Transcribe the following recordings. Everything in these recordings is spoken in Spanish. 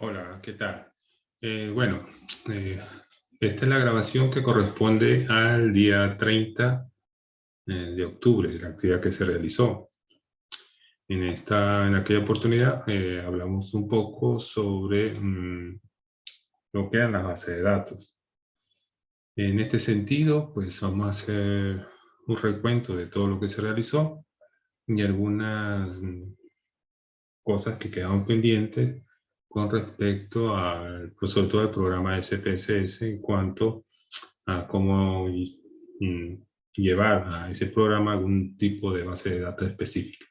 Hola, ¿qué tal? Bueno, eh, esta es la grabación que corresponde al día 30 de octubre, la actividad que se realizó. En aquella oportunidad hablamos un poco sobre lo que eran las bases de datos. En este sentido, pues vamos a hacer un recuento de todo lo que se realizó y algunas cosas que quedaron pendientes con respecto al, pues, sobre todo al programa SPSS en cuanto a cómo llevar a ese programa algún tipo de base de datos específica.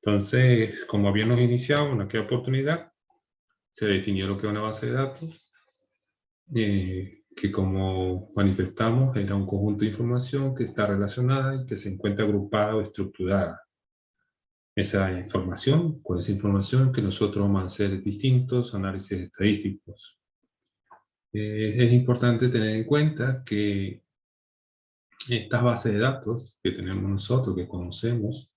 Entonces, como habíamos iniciado en aquella oportunidad, se definió lo que era una base de datos, que como manifestamos era un conjunto de información que está relacionada y que se encuentra agrupada o estructurada. Con esa información que nosotros vamos a hacer distintos análisis estadísticos. Es importante tener en cuenta que estas bases de datos que tenemos nosotros, que conocemos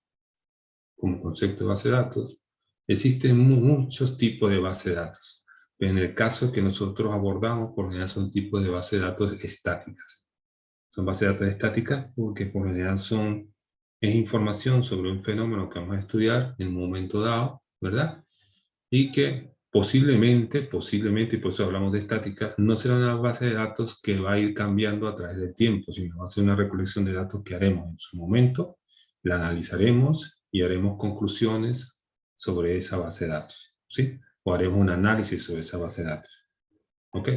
como concepto de base de datos, existen muchos tipos de base de datos. Pero en el caso que nosotros abordamos, por lo general son tipos de base de datos estáticas. Son bases de datos estáticas porque por lo general es información sobre un fenómeno que vamos a estudiar en un momento dado, ¿verdad? Y que posiblemente, y por eso hablamos de estática, no será una base de datos que va a ir cambiando a través del tiempo, sino va a ser una recolección de datos que haremos en su momento, la analizaremos y haremos conclusiones sobre esa base de datos, ¿sí? O haremos un análisis sobre esa base de datos, ¿ok?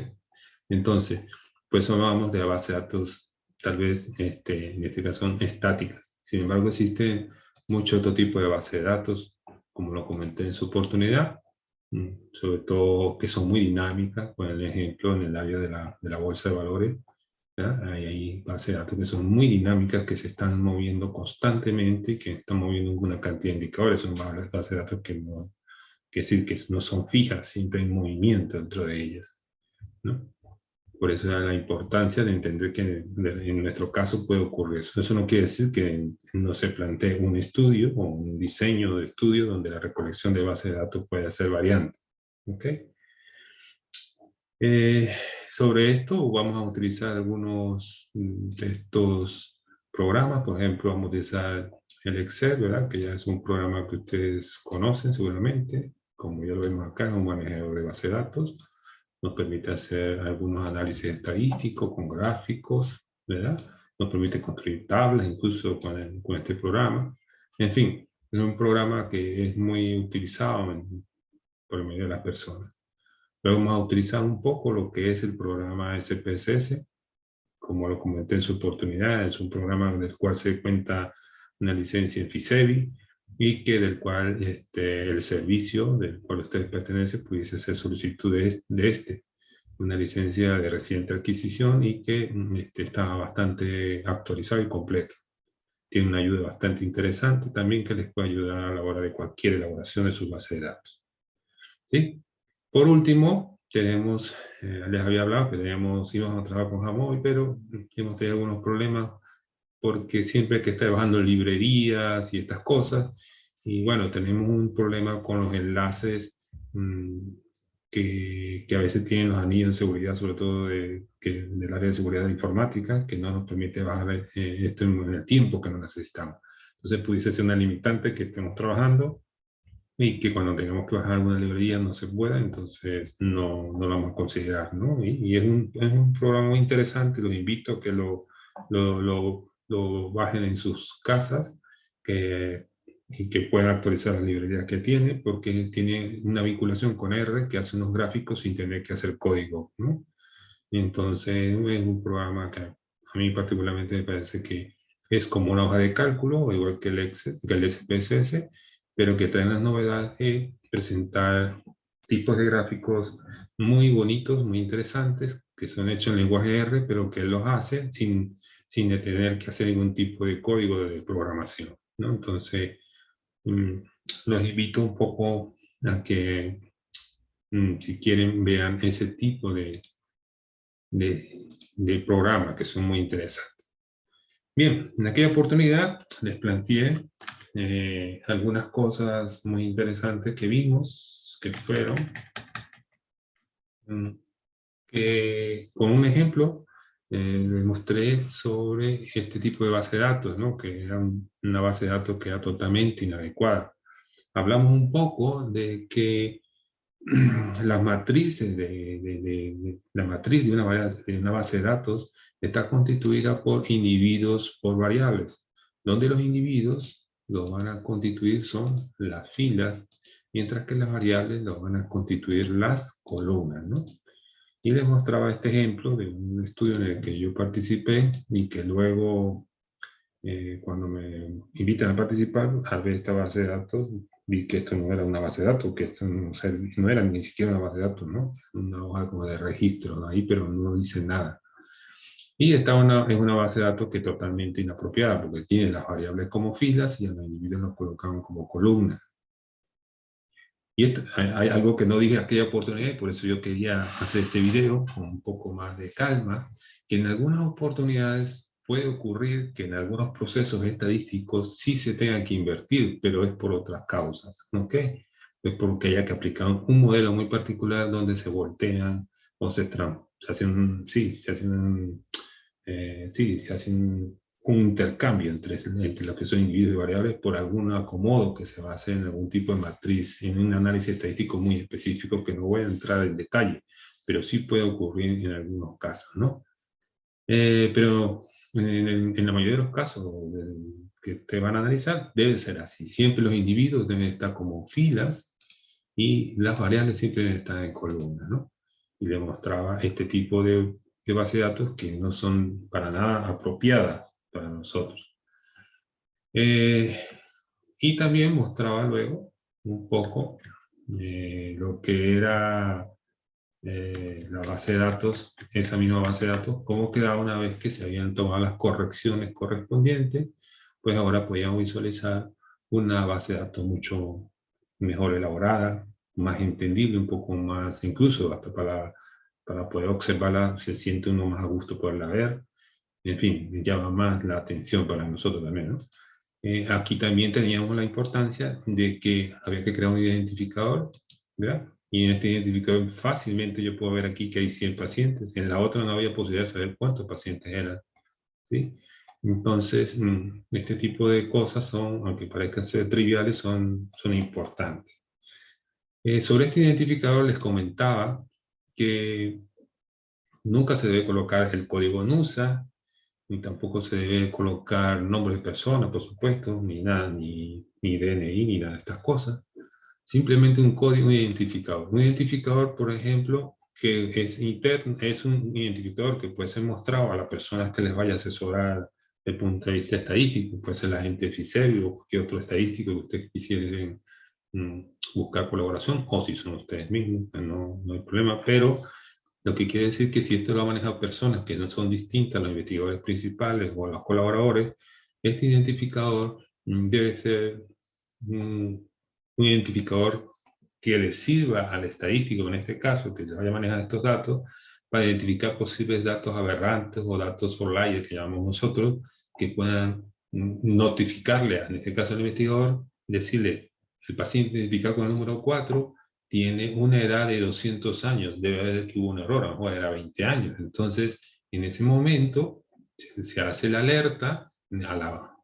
Entonces, pues hablamos de base de datos, tal vez, en este caso, son estáticas. Sin embargo, existen muchos otros tipos de base de datos, como lo comenté en su oportunidad, sobre todo que son muy dinámicas, por el ejemplo, en el área de la bolsa de valores, ¿ya? Hay bases de datos que son muy dinámicas, que se están moviendo constantemente y que están moviendo una cantidad de indicadores. Son bases de datos que decir que no son fijas, siempre hay movimiento dentro de ellas, ¿no? Por eso era la importancia de entender que en nuestro caso puede ocurrir eso. Eso no quiere decir que no se plantee un estudio o un diseño de estudio donde la recolección de bases de datos puede ser variante. ¿Ok? Eh, Sobre esto vamos a utilizar algunos de estos programas. Por ejemplo, vamos a utilizar el Excel, ¿verdad? Que ya es un programa que ustedes conocen seguramente. Como ya lo vemos acá, es un manejador de base de datos. Nos permite hacer algunos análisis estadísticos con gráficos, ¿verdad? Nos permite construir tablas incluso con este programa. En fin, es un programa que es muy utilizado por medio de las personas. Luego vamos a utilizar un poco lo que es el programa SPSS, como lo comenté en su oportunidad. Es un programa del cual se cuenta una licencia en FISEBI y que del cual el servicio del cual ustedes pertenecen pudiese hacer solicitud de una licencia de reciente adquisición y que está bastante actualizado y completo. Tiene una ayuda bastante interesante también que les puede ayudar a la hora de cualquier elaboración de su base de datos, ¿sí? Por último, les había hablado que íbamos a trabajar con Jamoy, pero hemos tenido algunos problemas porque siempre hay que estar trabajando en librerías y estas cosas, y bueno, tenemos un problema con los enlaces que a veces tienen los anillos de seguridad, sobre todo del área de seguridad informática, que no nos permite bajar esto en el tiempo que nos necesitamos. Entonces pudiese ser una limitante que estemos trabajando y que cuando tengamos que bajar alguna librería no se pueda, entonces no lo vamos a considerar, ¿no? Y es un programa muy interesante, los invito a que lo bajen en sus casas y que puedan actualizar las librerías que tiene, porque tiene una vinculación con R que hace unos gráficos sin tener que hacer código, ¿no? Y entonces es un programa que a mí particularmente me parece que es como una hoja de cálculo, igual que el Excel, que el SPSS, pero que trae las novedades de presentar tipos de gráficos muy bonitos, muy interesantes, que son hechos en lenguaje R, pero que él los hace sin tener que hacer ningún tipo de código de programación, ¿no? Entonces, mm, los invito un poco a que, si quieren, vean ese tipo de programas que son muy interesantes. Bien, en aquella oportunidad les planteé algunas cosas muy interesantes que vimos, que fueron mm, que con un ejemplo le mostré sobre este tipo de base de datos, ¿no? Que era una base de datos que era totalmente inadecuada. Hablamos un poco de que las matrices la matriz de una base de datos está constituida por individuos por variables, donde los individuos los van a constituir son las filas, mientras que las variables los van a constituir las columnas, ¿no? Y les mostraba este ejemplo de un estudio en el que yo participé y que luego, cuando me invitan a participar, al ver esta base de datos, vi que esto no era una base de datos, que esto no, no era ni siquiera una base de datos, ¿no? Una hoja como de registro, ¿no? Ahí, pero no dice nada. Y esta es una base de datos que es totalmente inapropiada, porque tiene las variables como filas y a los individuos los colocaban como columnas. Y esto, hay algo que no dije en aquella oportunidad, y por eso yo quería hacer este video con un poco más de calma, que en algunas oportunidades puede ocurrir que en algunos procesos estadísticos sí se tengan que invertir, pero es por otras causas, ¿ok? Es porque haya que aplicar un modelo muy particular donde se voltean o se hacen, sí, se hace un intercambio entre lo que son individuos y variables por algún acomodo que se va a hacer en algún tipo de matriz, en un análisis estadístico muy específico que no voy a entrar en detalle, pero sí puede ocurrir en algunos casos, ¿no? Pero en la mayoría de los casos que te van a analizar, debe ser así. Siempre los individuos deben estar como filas y las variables siempre deben estar en columnas, ¿no? Y demostraba este tipo de base de datos que no son para nada apropiadas para nosotros. Y también mostraba luego un poco lo que era la base de datos, esa misma base de datos, cómo quedaba una vez que se habían tomado las correcciones correspondientes, pues ahora podíamos visualizar una base de datos mucho mejor elaborada, más entendible, un poco más, incluso hasta para poder observarla, se siente uno más a gusto poderla ver. En fin, llama más la atención para nosotros también, ¿no? Aquí también teníamos la importancia de que había que crear un identificador, ¿verdad? Y en este identificador fácilmente yo puedo ver aquí que hay 100 pacientes. En la otra no había posibilidad de saber cuántos pacientes eran, ¿sí? Entonces, este tipo de cosas son, aunque parezcan ser triviales, son importantes. Sobre este identificador les comentaba que nunca se debe colocar el código NUSA, ni tampoco se debe colocar nombres de personas, por supuesto, ni nada, ni DNI, ni nada de estas cosas. Simplemente un código identificador. Un identificador, por ejemplo, que es interno, es un identificador que puede ser mostrado a las personas que les vaya a asesorar desde el punto de vista estadístico, puede ser la gente de FISEBI o cualquier otro estadístico que ustedes quisieran buscar colaboración, o si son ustedes mismos, no hay problema, pero lo que quiere decir que si esto lo han manejado personas que no son distintas a los investigadores principales o a los colaboradores, este identificador debe ser un identificador que le sirva al estadístico, en este caso, que vaya a manejar estos datos, para identificar posibles datos aberrantes o datos outliers, que llamamos nosotros, que puedan notificarle, en este caso al investigador, decirle, el paciente identificado con el número 4 tiene una edad de 200 años, debe haber que hubo un error, a lo mejor era 20 años. Entonces, en ese momento, se hace la alerta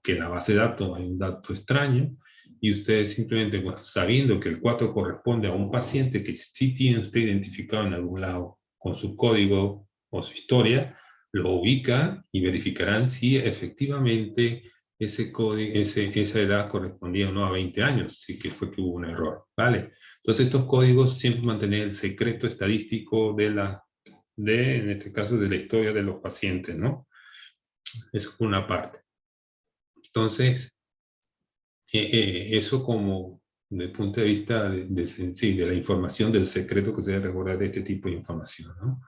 que en la base de datos hay un dato extraño, y ustedes simplemente, sabiendo que el 4 corresponde a un paciente que sí tiene usted identificado en algún lado con su código o su historia, lo ubican y verificarán si efectivamente ese código, esa edad correspondía o no a 20 años, si que fue que hubo un error, ¿vale? Entonces estos códigos siempre mantener el secreto estadístico en este caso, de la historia de los pacientes, ¿no? Eso es una parte. Entonces, eso como desde el punto de vista sí, de la información, del secreto que se debe resguardar de este tipo de información, ¿no?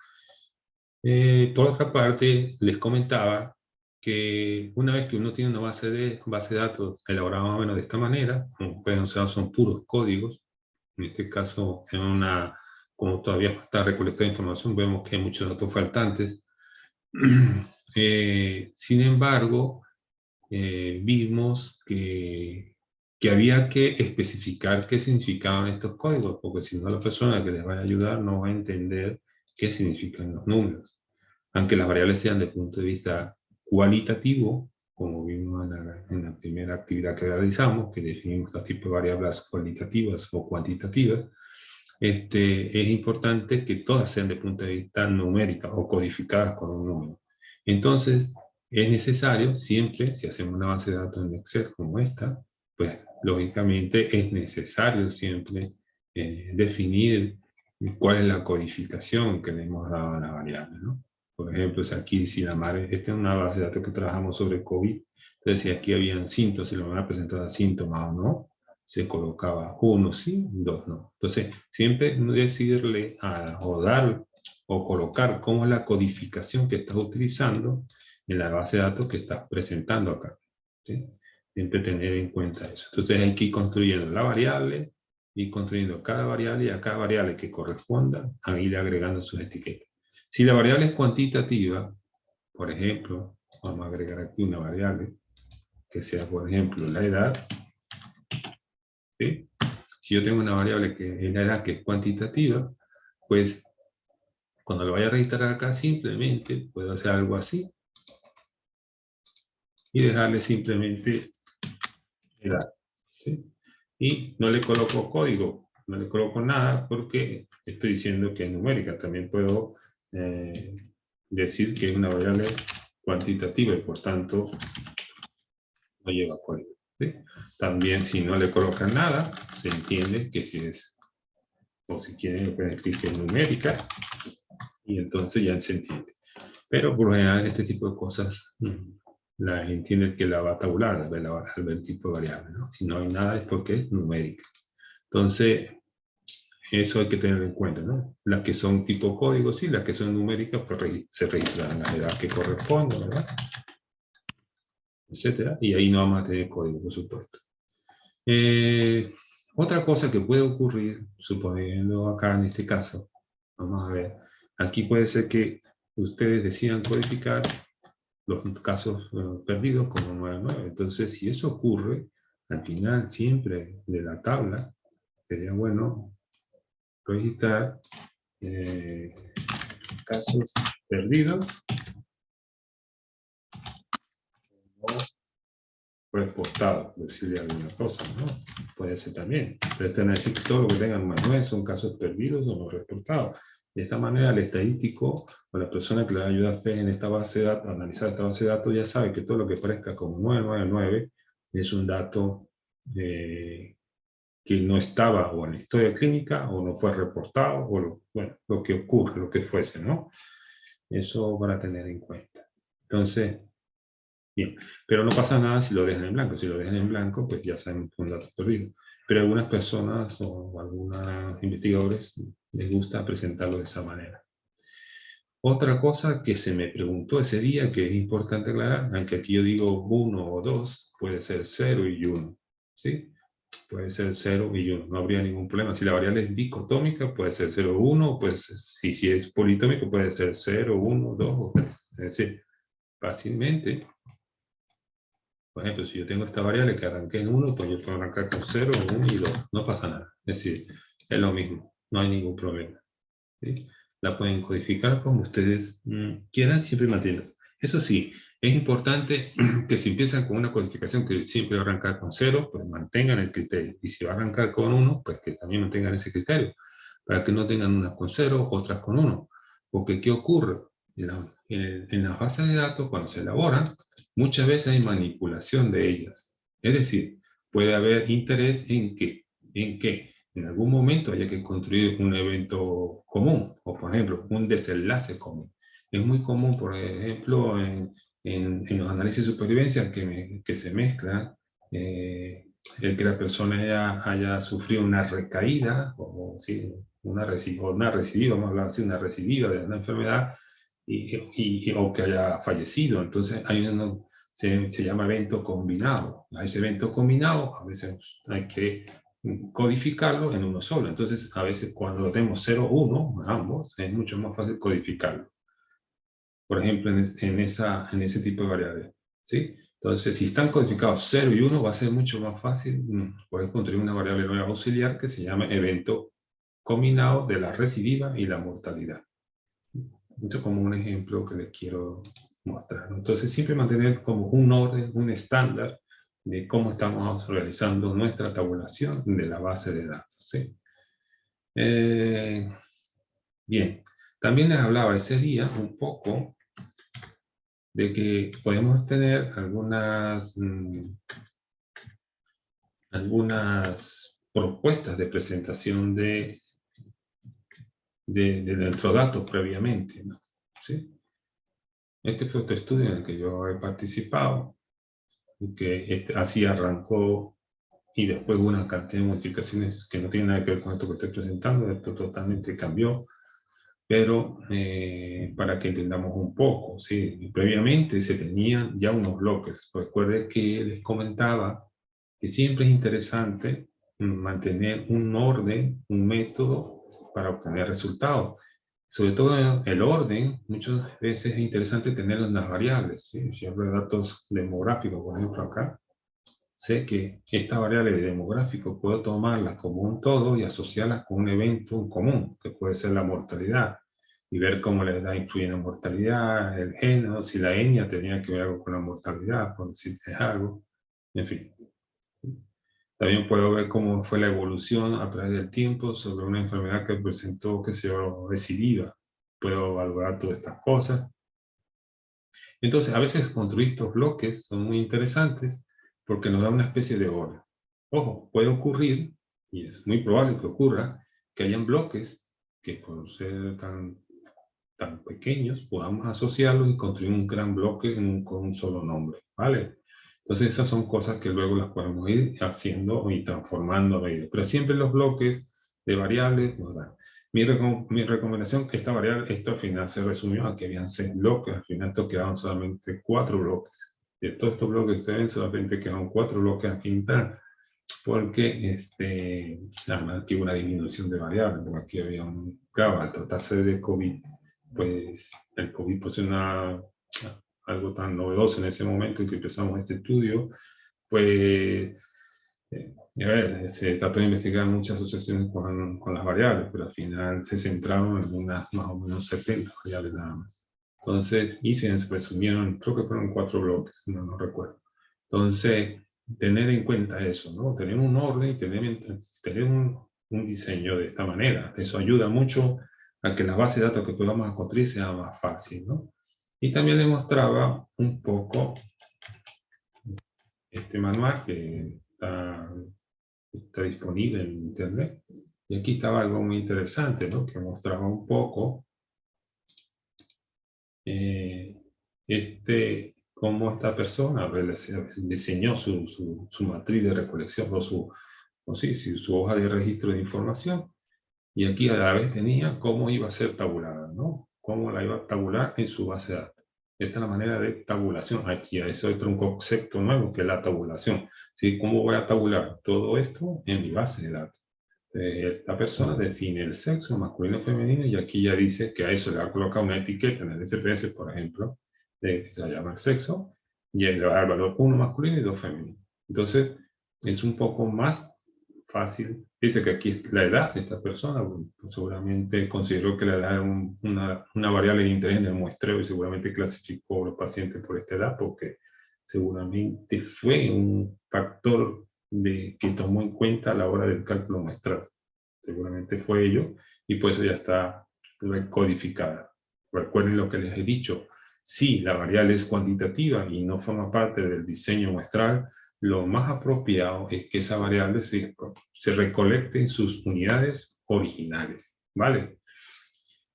Por otra parte, les comentaba que una vez que uno tiene una base de datos elaborada más o menos de esta manera, como pueden observar, son puros códigos. En este caso, como todavía falta recolectar información, vemos que hay muchos datos faltantes. Sin embargo, vimos que que había que especificar qué significaban estos códigos, porque si no la persona que les va a ayudar no va a entender qué significan los números. Aunque las variables sean desde el punto de vista cualitativo, como vimos en la primera actividad que realizamos, que definimos los tipos de variables cualitativas o cuantitativas, es importante que todas sean desde el punto de vista numérica o codificadas con un número. Entonces, es necesario siempre, si hacemos una base de datos en Excel como esta, pues lógicamente es necesario siempre definir cuál es la codificación que le hemos dado a la variable, ¿no? Por ejemplo, si aquí, si la madre, esta es una base de datos que trabajamos sobre COVID, entonces si aquí habían síntomas, si lo van a presentar síntomas o no, se colocaba 1 sí, 2 no. Entonces, siempre decirle o dar o colocar cómo es la codificación que estás utilizando en la base de datos que estás presentando acá, ¿sí? Siempre tener en cuenta eso. Entonces hay que ir construyendo la variable, ir construyendo cada variable y a cada variable que corresponda a ir agregando sus etiquetas. Si la variable es cuantitativa, por ejemplo, vamos a agregar aquí una variable que sea, por ejemplo, la edad, ¿sí? Si yo tengo una variable que es la edad que es cuantitativa, pues cuando lo vaya a registrar acá simplemente puedo hacer algo así y dejarle simplemente edad, ¿sí? Y no le coloco código, no le coloco nada porque estoy diciendo que es numérica. También puedo decir que es una variable cuantitativa y por tanto no lleva código, ¿sí? También si no le colocan nada, se entiende que si es, o si quieren, pueden escribir que es numérica y entonces ya se entiende. Pero por lo general este tipo de cosas las entiende que la va a tabular al ver el tipo de variable, ¿no? Si no hay nada es porque es numérica. Entonces, eso hay que tener en cuenta, ¿no? Las que son tipo código, sí, las que son numéricas, pues se registran la edad que corresponde, ¿verdad? Etcétera, y ahí no vamos a tener código, por supuesto. Otra cosa que puede ocurrir, suponiendo acá en este caso, vamos a ver, aquí puede ser que ustedes decidan codificar los casos perdidos como 99. Entonces, si eso ocurre, al final siempre de la tabla, sería bueno registrar casos perdidos o reportados, decirle alguna cosa, ¿no? Puede ser también. Pero están a decir que todo lo que tengan más 9 son casos perdidos o no reportados. De esta manera, el estadístico o la persona que le va a ayudar a hacer en esta base de datos, a analizar esta base de datos, ya sabe que todo lo que parezca como 999 es un dato que no estaba o en la historia clínica o no fue reportado o bueno, lo que ocurre, lo que fuese, ¿no? Eso para tener en cuenta. Entonces, bien, pero no pasa nada si lo dejan en blanco. Si lo dejan en blanco, pues ya saben que es un dato perdido. Pero a algunas personas o algunos investigadores les gusta presentarlo de esa manera. Otra cosa que se me preguntó ese día, que es importante aclarar, aunque aquí yo digo 1 o 2, puede ser 0 y 1, ¿sí? Puede ser 0 y 1, no habría ningún problema. Si la variable es dicotómica, puede ser 0 o 1, pues si es politómico, puede ser 0, 1, 2 o 3. Es decir, fácilmente, por ejemplo, si yo tengo esta variable que arranqué en 1, pues yo puedo arrancar con 0, 1 y 2. No pasa nada. Es decir, es lo mismo. No hay ningún problema, ¿sí? La pueden codificar como ustedes quieran, siempre manteniendo. Eso sí, es importante que si empiezan con una codificación que siempre va a arrancar con 0, pues mantengan el criterio. Y si va a arrancar con 1, pues que también mantengan ese criterio. Para que no tengan unas con 0, otras con 1. Porque, ¿qué ocurre? En las bases de datos, cuando se elaboran, muchas veces hay manipulación de ellas. Es decir, puede haber interés en que en algún momento haya que construir un evento común, o por ejemplo, un desenlace común. Es muy común, por ejemplo, en los análisis de supervivencia que se mezclan el que la persona haya sufrido una recaída, o ¿sí? una recidiva, vamos a hablar así, una recidiva de una enfermedad, o que haya fallecido. Entonces hay se llama evento combinado. A ese evento combinado a veces hay que codificarlo en uno solo. Entonces, a veces cuando lo tenemos 0, 1, ambos, es mucho más fácil codificarlo. Por ejemplo, en ese tipo de variables, ¿sí? Entonces, si están codificados 0 y 1, va a ser mucho más fácil. Puedes construir una variable nueva auxiliar que se llama evento combinado de la recidiva y la mortalidad. Esto como un ejemplo que les quiero mostrar. Entonces, siempre mantener como un orden, un estándar de cómo estamos realizando nuestra tabulación de la base de datos, ¿sí? Bien, también les hablaba ese día un poco de que podemos tener algunas propuestas de presentación de nuestros datos previamente, ¿no? ¿Sí? Este fue otro estudio en el que yo he participado, y que así arrancó, y después hubo una cantidad de modificaciones que no tienen nada que ver con esto que estoy presentando. Esto totalmente cambió, pero para que entendamos un poco, ¿sí? Previamente se tenían ya unos bloques. Recuerden que les comentaba que siempre es interesante mantener un orden, un método para obtener resultados. Sobre todo el orden, muchas veces es interesante tenerlo en las variables, ¿sí? Si hablo de datos demográficos, por ejemplo acá, sé que esta variable de demográfico puedo tomarla como un todo y asociarla con un evento común, que puede ser la mortalidad, y ver cómo la edad influye en la mortalidad, el género, si la etnia tenía que ver algo con la mortalidad, por decirte algo, en fin. También puedo ver cómo fue la evolución a través del tiempo sobre una enfermedad que presentó, que se recidiva. Puedo evaluar todas estas cosas. Entonces, a veces construir estos bloques son muy interesantes porque nos da una especie de orden. Ojo, puede ocurrir, y es muy probable que ocurra, que hayan bloques que por ser tan pequeños podamos asociarlos y construir un gran bloque con un solo nombre, ¿vale? Entonces esas son cosas que luego las podemos ir haciendo y transformando. Pero siempre los bloques de variables nos dan. Mi recomendación, esta variable, esto al final se resumió a que habían 6 bloques, al final esto quedaban solamente 4 bloques. De todos estos bloques que ustedes ven, solamente quedaron 4 bloques aquí entrar, porque además aquí hubo una disminución de variables, porque aquí había claro, al tratarse de COVID, pues el COVID pues algo tan novedoso en ese momento en que empezamos este estudio, pues a ver, se trató de investigar muchas asociaciones con las variables, pero al final se centraron en unas más o menos 70 variables nada más. Entonces, y se resumieron, creo que fueron 4 bloques, no recuerdo. Entonces, tener en cuenta eso, ¿no? Tener un orden y tener un diseño de esta manera. Eso ayuda mucho a que la base de datos que podamos construir sea más fácil, ¿no? Y también le mostraba un poco este manual que está disponible en internet. Y aquí estaba algo muy interesante, ¿no? Que mostraba un poco cómo esta persona diseñó su matriz de recolección su hoja de registro de información. Y aquí a la vez tenía cómo iba a ser tabulada, ¿no? Cómo la iba a tabular en su base de datos. Esta es la manera de tabulación. Aquí hay otro concepto nuevo que es la tabulación. ¿Sí? ¿Cómo voy a tabular todo esto en mi base de datos? Esta persona define el sexo, masculino o femenino, y aquí ya dice que a eso le va a colocar una etiqueta en el SPSS, por ejemplo, que se llama el sexo, y le va a dar el valor 1 masculino y 2 femenino. Entonces, es un poco más fácil. Dice que aquí la edad de esta persona, pues seguramente consideró que la edad era una variable de interés en el muestreo y seguramente clasificó a los pacientes por esta edad porque seguramente fue un factor que tomó en cuenta a la hora del cálculo muestral. Seguramente fue ello y por eso ya está codificada. Recuerden lo que les he dicho. Si la variable es cuantitativa y no forma parte del diseño muestral, lo más apropiado es que esa variable se recolecte en sus unidades originales, ¿vale?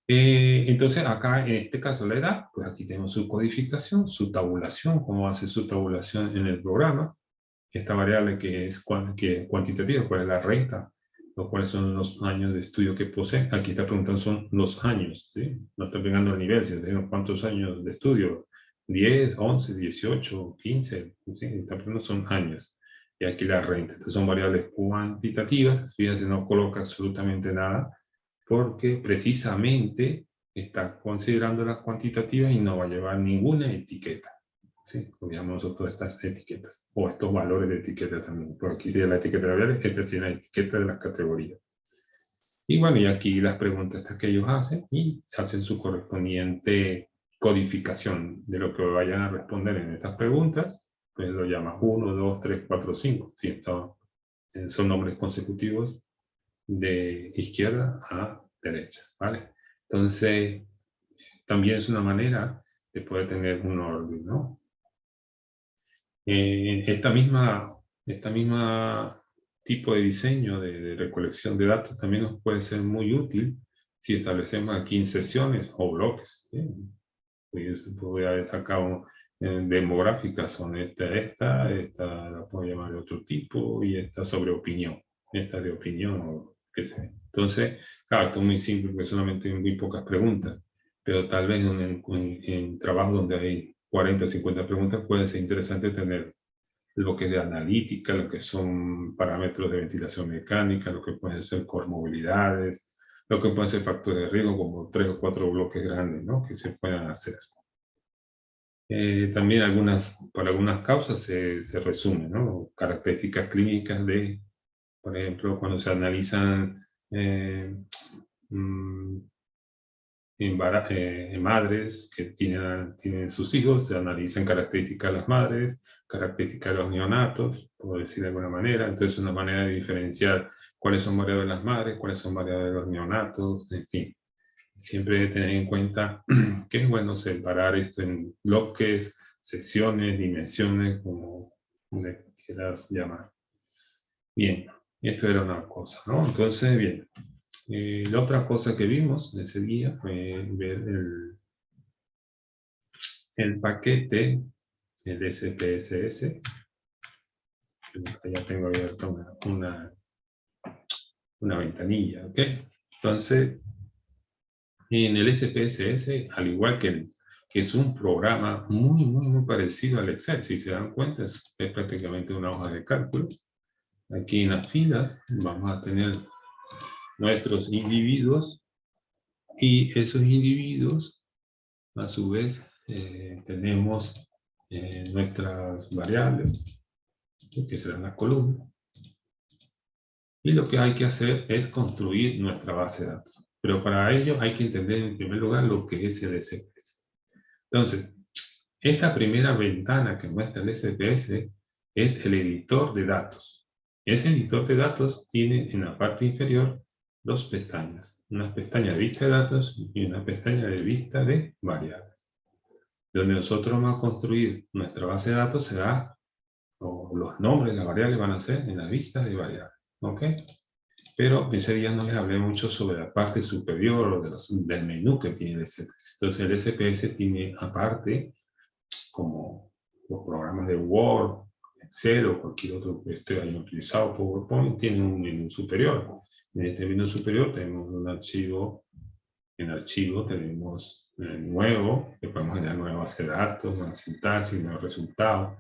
Entonces acá en este caso la edad, pues aquí tenemos su codificación, su tabulación, cómo hace su tabulación en el programa, esta variable que es cuantitativa, cuál es la renta, o cuáles son los años de estudio que posee. Aquí está preguntando son los años, ¿sí? No está pegando el nivel, si tenemos cuántos años de estudio, 10, 11, 18, 15, ¿sí? Está preguntando son años. Y aquí la renta. Estas son variables cuantitativas, fíjate, no coloca absolutamente nada, porque precisamente está considerando las cuantitativas y no va a llevar ninguna etiqueta. ¿sí? Como llamamos nosotros estas etiquetas, o estos valores de etiqueta también. Por aquí sería la etiqueta de variables, esta sería la etiqueta de las categorías. Y bueno, y aquí las preguntas estas que ellos hacen, y hacen su correspondiente codificación de lo que vayan a responder en estas preguntas, pues lo llama 1, 2, 3, 4, 5. ¿Sí? Son nombres consecutivos de izquierda a derecha, ¿vale? Entonces, también es una manera de poder tener un orden, ¿no? Esta misma tipo de diseño de recolección de datos también nos puede ser muy útil si establecemos aquí en sesiones o bloques. ¿Sí? Pues voy a haber sacado demográficas, son esta la puedo llamar de otro tipo, y esta sobre opinión, esta de opinión, o qué sé. Entonces, claro, esto es muy simple porque solamente hay muy pocas preguntas, pero tal vez en trabajos donde hay 40, 50 preguntas puede ser interesante tener lo que es de analítica, lo que son parámetros de ventilación mecánica, lo que pueden ser comorbilidades, lo que pueden ser factores de riesgo, como 3 o 4 bloques grandes, ¿no? Que se puedan hacer. También por algunas causas se resumen, ¿no? Características clínicas de, por ejemplo, cuando se analizan mm, madres que tienen sus hijos, se analizan características de las madres, características de los neonatos, por decir de alguna manera. Entonces, una manera de diferenciar cuáles son variables de las madres, cuáles son variables de los neonatos, en fin. Siempre tener en cuenta que es bueno separar esto en bloques, sesiones, dimensiones, como le quieras llamar. Bien, esto era una cosa, ¿no? Entonces, bien. La otra cosa que vimos ese día fue ver el paquete, el SPSS. Ya tengo abierta una ventanilla, ¿ok? Entonces, en el SPSS, al igual que es un programa muy parecido al Excel, si se dan cuenta, es prácticamente una hoja de cálculo. Aquí en las filas vamos a tener nuestros individuos, y esos individuos, a su vez, tenemos nuestras variables, que serán las columnas. Y lo que hay que hacer es construir nuestra base de datos. Pero para ello hay que entender en primer lugar lo que es el SPS. Entonces, esta primera ventana que muestra el SPS es el editor de datos. Ese editor de datos tiene en la parte inferior dos pestañas. Una pestaña de vista de datos y una pestaña de vista de variables. Donde nosotros vamos a construir nuestra base de datos será, o los nombres de las variables van a ser en la vista de variables. ¿Ok? Pero ese día no les hablé mucho sobre la parte superior o del menú que tiene el SPS. Entonces el SPS tiene aparte, como los programas de Word, Excel o cualquier otro que hayan utilizado, PowerPoint, tiene un menú superior. En este menú superior tenemos un archivo. En archivo tenemos nuevo, que podemos generar nueva base de datos, nueva sintaxis, nuevos resultados.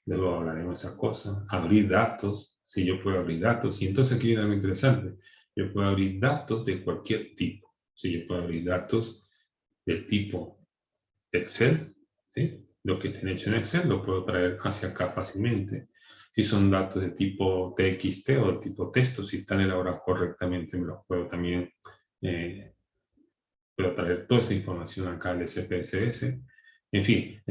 Luego hablaremos de esas cosas. Abrir datos. Si yo puedo abrir datos. Y entonces aquí viene algo interesante. Yo puedo abrir datos de cualquier tipo. Si yo puedo abrir datos del tipo Excel, ¿sí? Lo que estén hecho en Excel lo puedo traer hacia acá fácilmente. Si son datos de tipo TXT o de tipo texto, si están elaborados correctamente, me los puedo también puedo traer toda esa información acá al SPSS. En fin,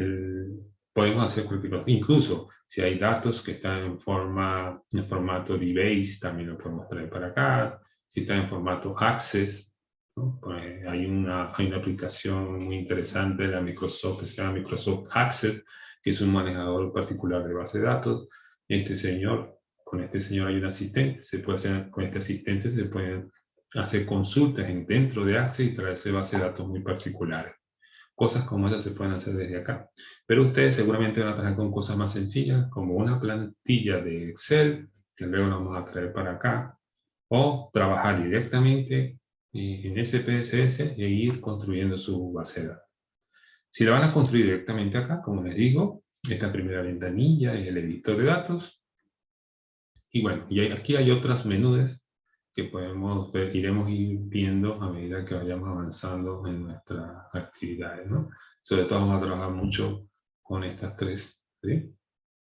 podemos hacer cualquier cosa. Incluso si hay datos que están en formato DBase, también lo podemos traer para acá. Si está en formato Access, ¿no? Pues hay una aplicación muy interesante de la Microsoft que se llama Microsoft Access, que es un manejador particular de base de datos. Con este señor hay un asistente, con este asistente se pueden hacer consultas dentro de Access y traerse bases de datos muy particulares. Cosas como esas se pueden hacer desde acá. Pero ustedes seguramente van a trabajar con cosas más sencillas, como una plantilla de Excel, que luego la vamos a traer para acá, o trabajar directamente en SPSS e ir construyendo su base de datos. Si la van a construir directamente acá, como les digo, esta primera ventanilla es el editor de datos. Y bueno, aquí hay otros menús que iremos viendo a medida que vayamos avanzando en nuestras actividades, ¿no? Sobre todo vamos a trabajar mucho con estas tres, ¿sí?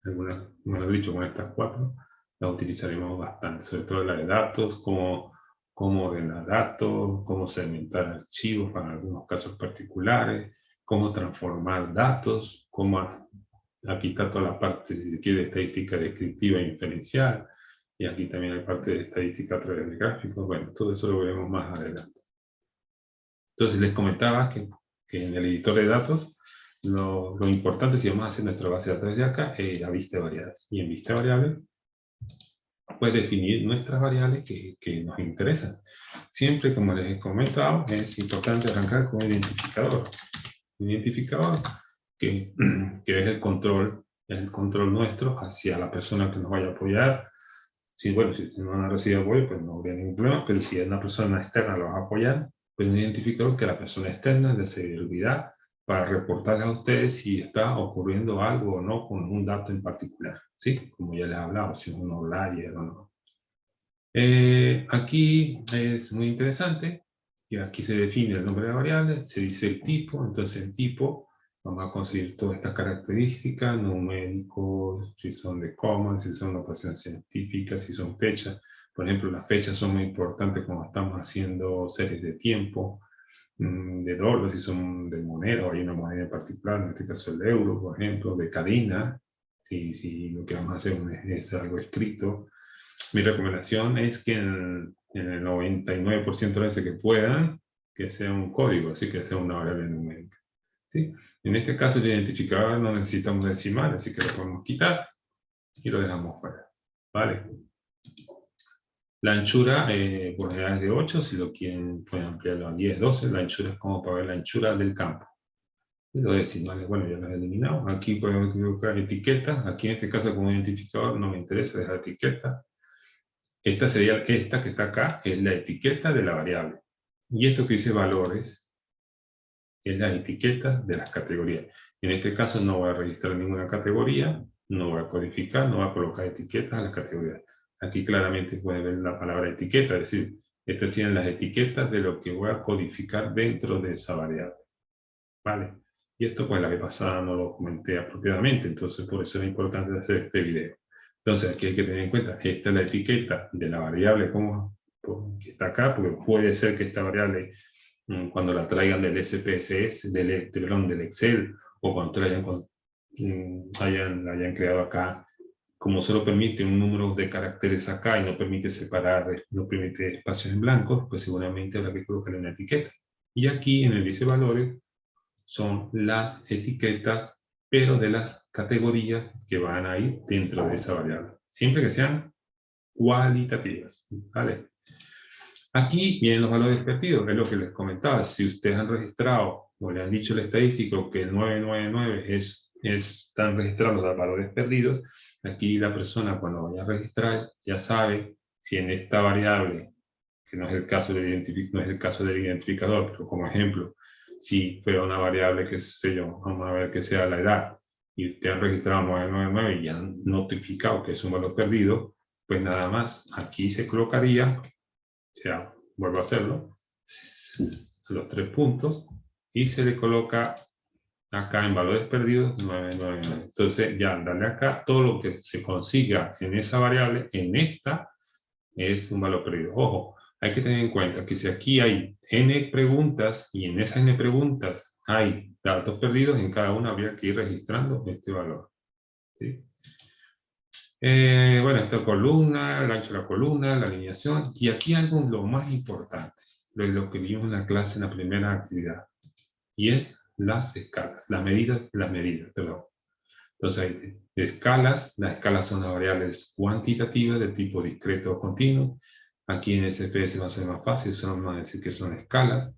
Algunas, mejor dicho, con estas cuatro, las utilizaremos bastante, sobre todo la de datos, cómo ordenar datos, cómo segmentar archivos para algunos casos particulares, cómo transformar datos, aquí está toda la parte, si se quiere, de estadística descriptiva e inferencial, y aquí también hay parte de estadística a través de gráficos. Bueno, todo eso lo veremos más adelante. Entonces les comentaba que en el editor de datos, lo importante si vamos a hacer nuestra base de datos de acá es la vista de variables. Y en vista de variables, pues definir nuestras variables que nos interesan. Siempre, como les he comentado, es importante arrancar con un identificador. Un identificador que es el control nuestro hacia la persona que nos vaya a apoyar. Si, bueno, si no van a recibir apoyo, pues no habría ningún problema, pero si es una persona externa la va a apoyar, pues un identificador que la persona externa de seguridad para reportarles a ustedes si está ocurriendo algo o no con un dato en particular, ¿sí? Como ya les he hablado, si es un outlier o no. Aquí es muy interesante, que aquí se define el nombre de la variable, se dice el tipo, entonces el tipo, vamos a conseguir todas estas características, numéricos, si son de coma, si son notación científica, si son fechas. Por ejemplo, las fechas son muy importantes cuando estamos haciendo series de tiempo, de dólares, si son de moneda, o hay una moneda en particular, en este caso el euro, por ejemplo, de cadena, si lo que vamos a hacer es algo escrito. Mi recomendación es que en el 99% de veces que puedan, que sea un código, así que sea una variable numérica, ¿sí? En este caso el identificador no necesitamos decimal, así que lo podemos quitar y lo dejamos fuera, ¿vale? La anchura, por general es de 8, si lo quieren pueden ampliarlo a 10, 12, la anchura es como para ver la anchura del campo. Y los decimales, bueno, ya los he eliminado. Aquí podemos colocar etiquetas, aquí en este caso como identificador no me interesa dejar etiquetas. Esta sería esta que está acá, es la etiqueta de la variable. Y esto que dice valores, es la etiqueta de las categorías. En este caso no voy a registrar ninguna categoría, no voy a codificar, no voy a colocar etiquetas a las categorías. Aquí claramente pueden ver la palabra etiqueta, es decir, estas serían las etiquetas de lo que voy a codificar dentro de esa variable. ¿Vale? Y esto pues la vez pasada no lo comenté apropiadamente, entonces por eso es importante hacer este video. Entonces aquí hay que tener en cuenta, esta es la etiqueta de la variable que está acá, porque puede ser que esta variable, cuando la traigan del SPSS, del Excel, o cuando la hayan creado acá, como solo permite un número de caracteres acá y no permite separar, no permite espacios en blanco, pues seguramente habrá que colocarle una etiqueta. Y aquí en el dice valores, son las etiquetas, pero de las categorías que van a ir dentro de esa variable. Siempre que sean cualitativas, ¿vale? Aquí vienen los valores perdidos, es lo que les comentaba. Si ustedes han registrado, o le han dicho el estadístico que el 999 están registrados los valores perdidos, aquí la persona cuando vaya a registrar ya sabe si en esta variable, que no es el caso del identificador, pero como ejemplo, si fuera una variable, que sé yo, vamos a ver que sea la edad, y usted ha registrado 999 y han notificado que es un valor perdido, pues nada más, aquí se colocaría, o sea, vuelvo a hacerlo, los 3 puntos, y se le coloca acá en valores perdidos 999. Entonces ya darle acá, todo lo que se consiga en esa variable, en esta, es un valor perdido. Ojo, hay que tener en cuenta que si aquí hay n preguntas y en esas n preguntas hay datos perdidos, en cada una habría que ir registrando este valor, ¿sí? Bueno, esta columna, el ancho de la columna, la alineación, y aquí algo lo más importante, lo que vimos en la clase en la primera actividad, y es las escalas, las medidas, perdón. Entonces hay escalas, las escalas son las variables cuantitativas de tipo discreto o continuo. Aquí en SPS va a ser más fácil, vamos a decir que son escalas.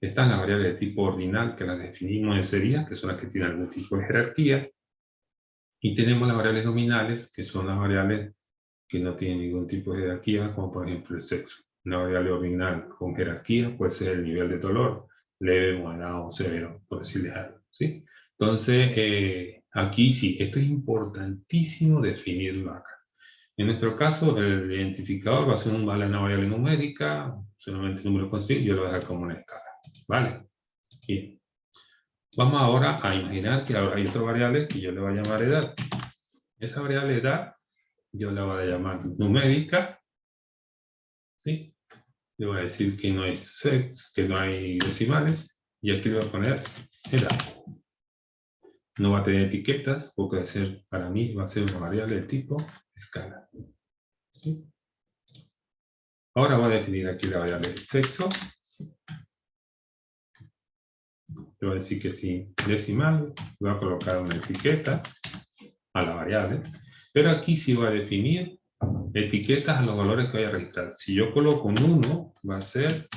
Están las variables de tipo ordinal, que las definimos en serie, que son las que tienen algún tipo de jerarquía. Y tenemos las variables nominales, que son las variables que no tienen ningún tipo de jerarquía, como por ejemplo el sexo. Una variable ordinal con jerarquía puede ser el nivel de dolor, leve, moderado o severo, por decirles algo, ¿sí? Entonces, aquí sí, esto es importantísimo definirlo acá. En nuestro caso, el identificador va a ser una variable numérica, solamente el número constante, yo lo voy a dejar como una escala, ¿vale? Bien. Vamos ahora a imaginar que ahora hay otra variable que yo le voy a llamar edad. Esa variable edad yo la voy a llamar numérica, ¿sí? Le voy a decir que no hay sex, que no hay decimales, y aquí le voy a poner edad. No va a tener etiquetas, porque va a ser, para mí va a ser una variable de tipo escala. ¿Sí? Ahora voy a definir aquí la variable sexo. Le voy a decir que sin decimal, voy a colocar una etiqueta a la variable, pero aquí sí voy a definir etiquetas a los valores que voy a registrar. Si yo coloco un 1, va a ser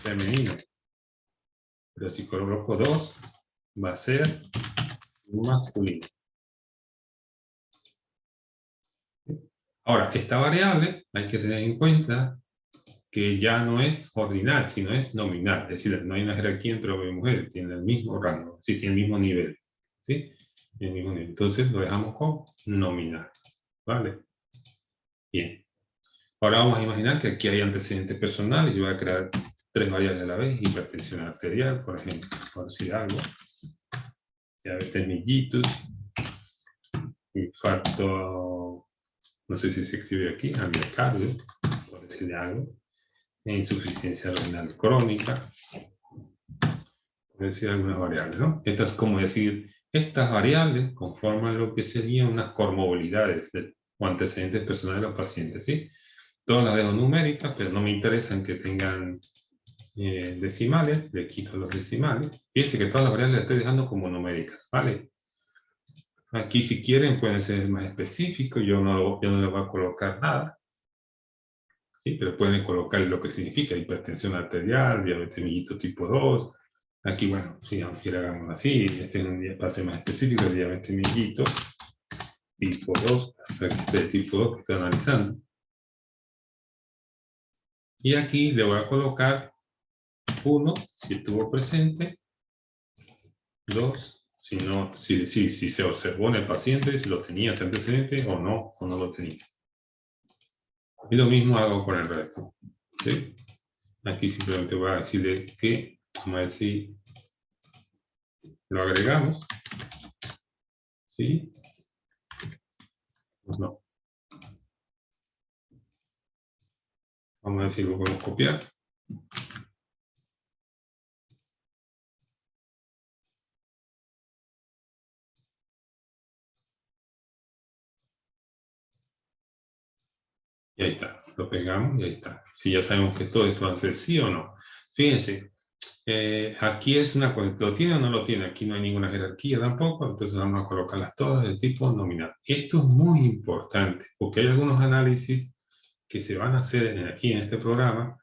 femenino, pero si coloco 2, va a ser masculino. Ahora, esta variable hay que tener en cuenta que ya no es ordinal, sino es nominal. Es decir, no hay una jerarquía entre hombre y mujer, tiene el mismo rango, sí, tiene el mismo nivel. ¿Sí? El mismo nivel. Entonces lo dejamos con nominal. ¿Vale? Bien. Ahora vamos a imaginar que aquí hay antecedentes personales. Yo voy a crear 3 variables a la vez. Hipertensión arterial, por ejemplo, por decir algo. Diabetes mellitus. Infarto, no sé si se escribe aquí, miocardio, por decirle algo. Insuficiencia renal crónica. Por decir algunas variables, ¿no? Estas, como decir, estas variables conforman lo que serían unas comorbilidades o antecedentes personales de los pacientes, ¿sí? Todas las dejo numéricas, pero no me interesan que tengan decimales, le quito los decimales. Fíjense que todas las variables las estoy dejando como numéricas, ¿vale? Aquí si quieren pueden ser más específicos, yo no les voy a colocar nada. ¿Sí? Pero pueden colocar lo que significa hipertensión arterial, diabetes mellitus tipo 2. Aquí, bueno, si aunque hagamos así, este es un día para ser más específico, diabetes mellitus tipo 2, o sea, que este tipo 2 que estoy analizando. Y aquí le voy a colocar 1 si estuvo presente, 2 si no, si se observó en el paciente, si lo tenía ese antecedente o no lo tenía. Y lo mismo hago con el resto. ¿Sí? Aquí simplemente voy a decirle que, vamos a decir, lo agregamos. ¿Sí? No. Vamos a ver si lo podemos copiar. Y ahí está. Lo pegamos y ahí está. Si ya sabemos que todo esto va a ser sí o no. Fíjense, aquí es una, ¿lo tiene o no lo tiene? Aquí no hay ninguna jerarquía tampoco, entonces vamos a colocarlas todas de tipo nominal. Esto es muy importante, porque hay algunos análisis que se van a hacer aquí en este programa,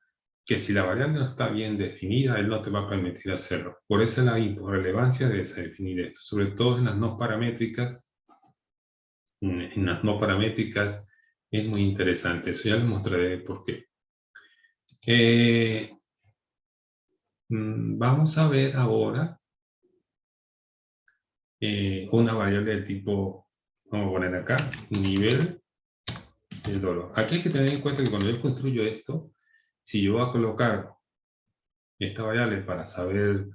que si la variable no está bien definida, él no te va a permitir hacerlo. Por eso la relevancia de definir esto, sobre todo en las no paramétricas. En las no paramétricas es muy interesante, eso ya les mostraré por qué. Vamos a ver ahora una variable del tipo, vamos a poner acá, nivel del dolor. Aquí hay que tener en cuenta que cuando yo construyo esto, si yo voy a colocar esta variable para saber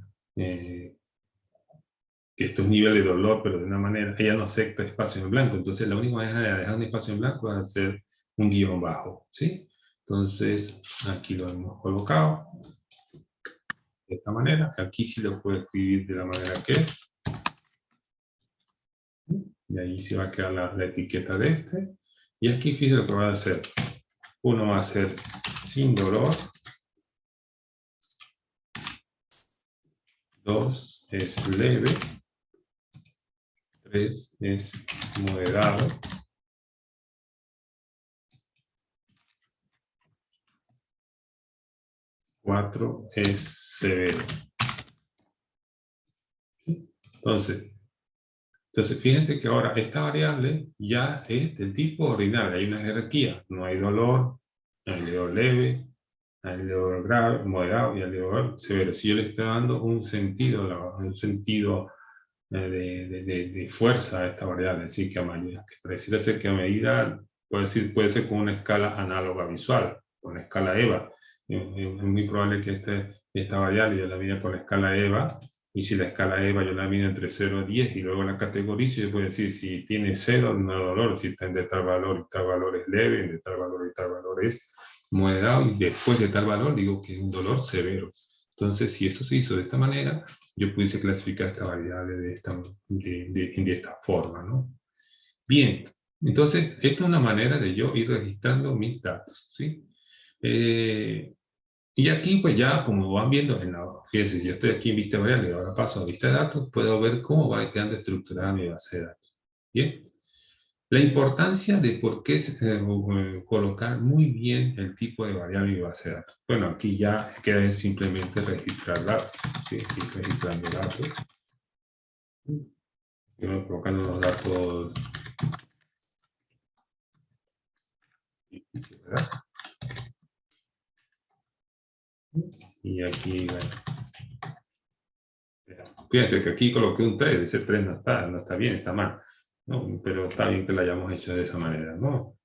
que esto es nivel de dolor, pero de una manera, ella no acepta espacio en blanco, entonces la única manera de dejar un espacio en blanco es hacer un guión bajo, ¿sí? Entonces, aquí lo hemos colocado de esta manera. Aquí sí lo puedo escribir de la manera que es. Y ahí se va a quedar la etiqueta de este. Y aquí fíjense lo que va a hacer. Uno va a ser sin dolor. 2 es leve. 3 es moderado. 4 es severo. Entonces, fíjense que ahora esta variable ya es del tipo ordinal. Hay una jerarquía. No hay dolor, hay dolor leve, hay dolor grave, moderado y hay dolor severo. Si yo le estoy dando un sentido de fuerza a esta variable, es decir, que a medida, que pareciera ser que a medida, puede ser con una escala análoga visual, con la escala EVA. Es muy probable que esta variable yo la mida con la escala EVA, Y si la escala EVA yo la mido entre 0 a 10 y luego la categorizo, yo puedo decir si tiene 0, no dolor, si está de tal valor y tal valor es leve, de tal valor y tal valor es moderado, y después de tal valor digo que es un dolor severo. Entonces, si esto se hizo de esta manera, yo pudiese clasificar esta variable de esta forma, ¿no? Bien, entonces, esta es una manera de yo ir registrando mis datos, ¿sí? Y aquí, pues ya, como van viendo, fíjense, si yo estoy aquí en vista variable y ahora paso a vista de datos, puedo ver cómo va quedando estructurada mi base de datos. Bien. La importancia de por qué colocar muy bien el tipo de variable en mi base de datos. Bueno, aquí ya queda simplemente registrar datos. ¿Sí? Estoy registrando datos. Yo colocando los datos. ¿Verdad? Y aquí, bueno. Fíjate que aquí coloqué un 3, ese 3 no está bien, está mal. ¿No? Pero está bien que lo hayamos hecho de esa manera, ¿no?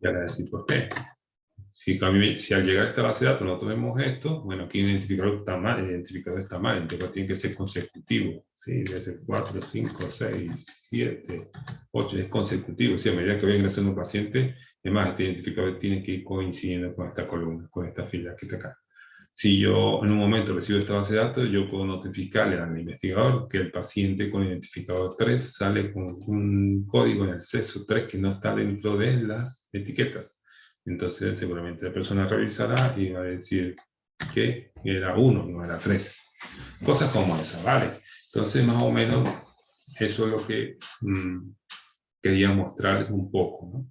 Y ahora decir por qué. Si al llegar a esta base de datos no vemos esto, bueno, aquí el identificador está mal, entonces tiene que ser consecutivo, ¿sí? Debe ser 4, 5, 6, 7, 8, es consecutivo, ¿sí? A medida que voy ingresando un paciente, es más, este identificador tiene que ir coincidiendo con esta columna, con esta fila que está acá. Si yo en un momento recibo esta base de datos, yo puedo notificarle al investigador que el paciente con identificador 3 sale con un código en el CESO 3 que no está dentro de las etiquetas. Entonces seguramente la persona revisará y va a decir que era 1, no era 3. Cosas como esa, ¿vale? Entonces más o menos eso es lo que quería mostrarles un poco, ¿no?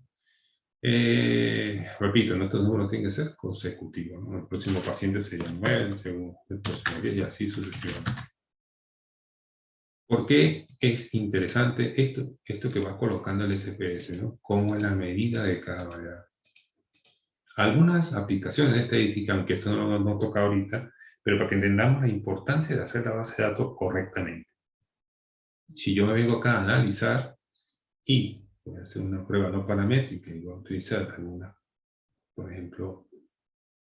Repito, nuestros números tienen que ser consecutivos, ¿no? El próximo paciente sería 9, el próximo 10 y así sucesivamente. ¿Por qué es interesante esto que va colocando el SPS, ¿no? Como en la medida de cada variable? Algunas aplicaciones de estadística, aunque esto no nos toca ahorita, pero para que entendamos la importancia de hacer la base de datos correctamente. Si yo me vengo acá a analizar y voy a hacer una prueba no paramétrica y voy a utilizar alguna, por ejemplo,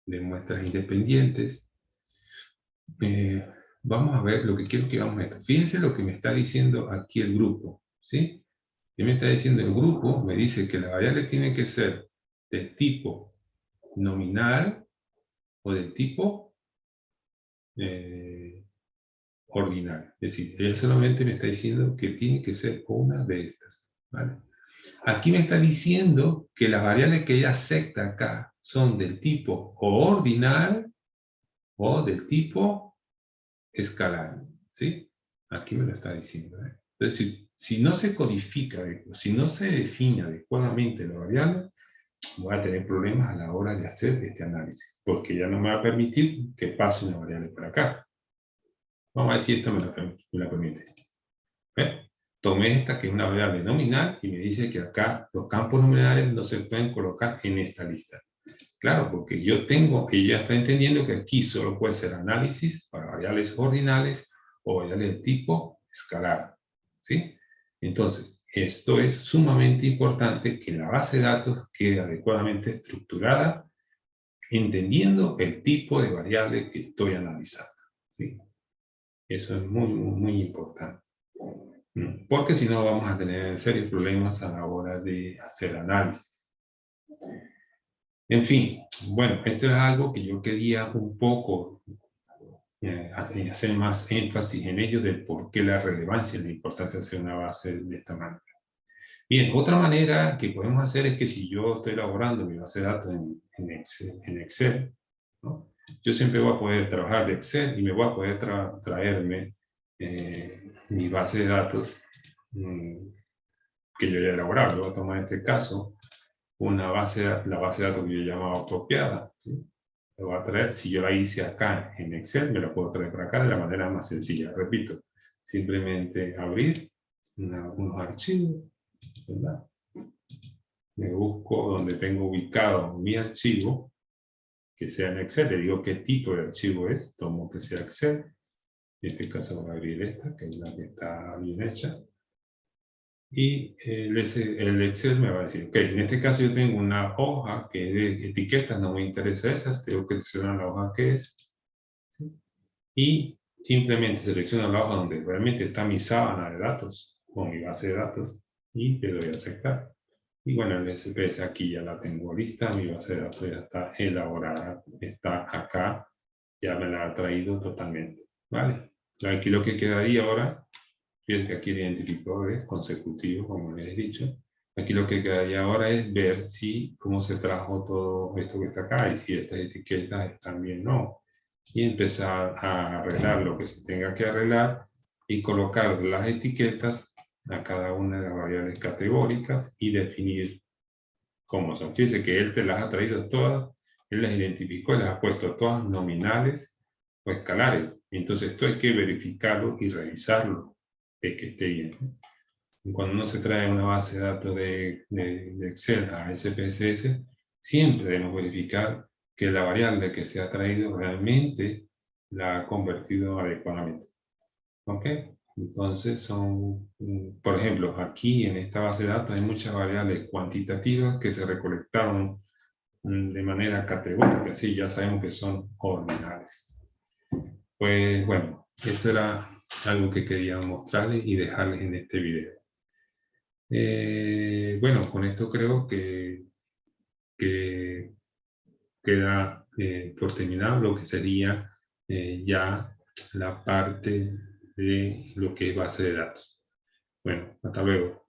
de muestras independientes, vamos a ver lo que quiero que vamos a ver. Fíjense lo que me está diciendo aquí el grupo, ¿sí? ¿Qué me está diciendo el grupo? Me dice que la variable tiene que ser del tipo nominal o del tipo ordinario. Es decir, él solamente me está diciendo que tiene que ser una de estas, ¿vale? Aquí me está diciendo que las variables que ella acepta acá son del tipo o ordinal o del tipo escalar, ¿sí? Aquí me lo está diciendo, ¿eh? Entonces, si no se codifica, si no se define adecuadamente la variable, voy a tener problemas a la hora de hacer este análisis, porque ya no me va a permitir que pase una variable por acá. Vamos a ver si esta me la permite. ¿Ve? Tomé esta que es una variable nominal y me dice que acá los campos nominales no se pueden colocar en esta lista. Claro, porque ella está entendiendo que aquí solo puede ser análisis para variables ordinales o variables de tipo escalar, ¿sí? Entonces, esto es sumamente importante que la base de datos quede adecuadamente estructurada, entendiendo el tipo de variable que estoy analizando, ¿sí? Eso es muy, muy, muy importante. Porque si no vamos a tener serios problemas a la hora de hacer análisis. En fin, bueno, esto es algo que yo quería un poco hacer más énfasis en ello de por qué la relevancia y la importancia de hacer una base de esta manera. Bien, otra manera que podemos hacer es que si yo estoy elaborando mi base de datos en Excel, ¿no? Yo siempre voy a poder trabajar de Excel y me voy a poder traerme mi base de datos que yo ya he elaborado. Yo voy a tomar en este caso la base de datos que yo llamaba apropiada, ¿sí? Lo voy a traer, si yo la hice acá en Excel, me la puedo traer para acá de la manera más sencilla. Repito, simplemente abrir unos archivos, ¿verdad? Me busco donde tengo ubicado mi archivo, que sea en Excel, le digo qué tipo de archivo es, tomo que sea Excel, en este caso voy a abrir esta, que es la que está bien hecha, y el Excel me va a decir, ok, en este caso yo tengo una hoja que es de etiquetas, no me interesa esa, tengo que seleccionar la hoja que es, ¿sí? y simplemente selecciono la hoja donde realmente está mi sábana de datos o mi base de datos y le doy a aceptar. Y bueno, el SPS aquí ya la tengo lista, mi base de datos ya está elaborada, está acá, ya me la ha traído totalmente, ¿vale? Aquí lo que quedaría ahora, fíjense que aquí el identificador es consecutivo, como les he dicho. Aquí lo que quedaría ahora es ver si, cómo se trajo todo esto que está acá y si estas etiquetas están bien o no. Y empezar a arreglar lo que se tenga que arreglar y colocar las etiquetas a cada una de las variables categóricas y definir cómo son. Fíjense que él te las ha traído todas, él las identificó y las ha puesto todas nominales o escalares. Entonces esto hay que verificarlo y revisarlo, de que esté bien. Cuando uno se trae una base de datos de Excel a SPSS, siempre debemos verificar que la variable que se ha traído realmente la ha convertido adecuadamente. ¿Ok? Entonces son, por ejemplo, aquí en esta base de datos hay muchas variables cuantitativas que se recolectaron de manera categórica, sí, ya sabemos que son ordinales. Pues bueno, esto era algo que quería mostrarles y dejarles en este video. Bueno, con esto creo que queda por terminar lo que sería ya la parte de lo que es base de datos. Bueno, hasta luego.